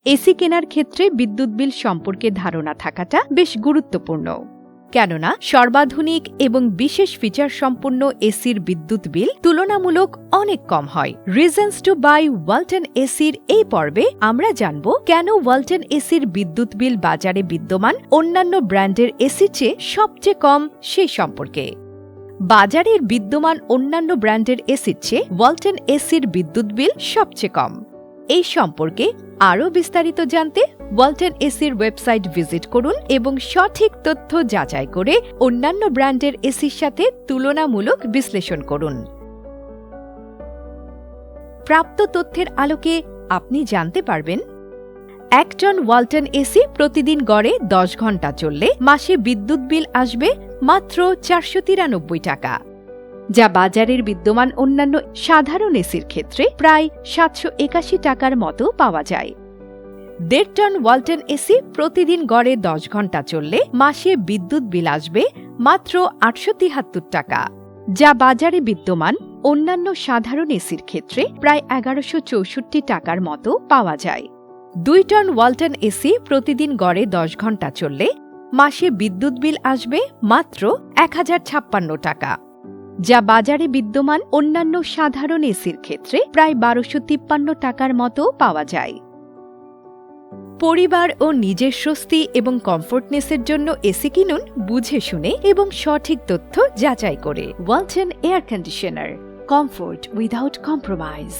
AC কেনার ক্ষেত্রে বিদ্যুৎ বিল সম্পর্কে ধারণা থাকাটা বেশ গুরুত্বপূর্ণ, কেননা সর্বাধুনিক এবং বিশেষ ফিচার সম্পন্ন এসির বিদ্যুৎ বিল তুলনামূলক অনেক কম হয়। রিজনস টু বাই ওয়ালটন এসির এই পর্বে আমরা জানব কেন ওয়ালটন এসির বিদ্যুৎ বিল বাজারে বিদ্যমান অন্যান্য ব্র্যান্ডের এসির চেয়ে সবচেয়ে কম সেই সম্পর্কে। বাজারের বিদ্যমান অন্যান্য ব্র্যান্ডের এসির চেয়ে ওয়ালটন এসির বিদ্যুৎ বিল সবচেয়ে কম। এই সম্পর্কে আরও বিস্তারিত জানতে ওয়ালটন এসির ওয়েবসাইট ভিজিট করুন এবং সঠিক তথ্য যাচাই করে অন্যান্য ব্র্যান্ডের এসির সাথে তুলনামূলক বিশ্লেষণ করুন। প্রাপ্ত তথ্যের আলোকে আপনি জানতে পারবেন, 1 টন ওয়ালটন এসি প্রতিদিন গড়ে 10 ঘন্টা চললে মাসে বিদ্যুৎ বিল আসবে মাত্র 493 টাকা, যা বাজারের বিদ্যমান অন্যান্য সাধারণ এসির ক্ষেত্রে প্রায় 781 টাকার মতো পাওয়া যায়। 1.5 টন ওয়ালটন এসি প্রতিদিন গড়ে 10 ঘন্টা চললে মাসে বিদ্যুৎ বিল আসবে মাত্র 873 টাকা, যা বাজারে বিদ্যমান অন্যান্য সাধারণ এসির ক্ষেত্রে প্রায় 1164 টাকার মতো পাওয়া যায়। 2 টন ওয়ালটন এসি প্রতিদিন গড়ে 10 ঘন্টা চললে মাসে বিদ্যুৎ বিল আসবে মাত্র 1056 টাকা, যা বাজারে বিদ্যমান অন্যান্য সাধারণ এসির ক্ষেত্রে প্রায় 1253 টাকার মতো পাওয়া যায়। পরিবার ও নিজের স্বস্তি এবং কমফোর্টনেসের জন্য এসি কিনুন বুঝে শুনে এবং সঠিক তথ্য যাচাই করে। Walton air conditioner, comfort without compromise.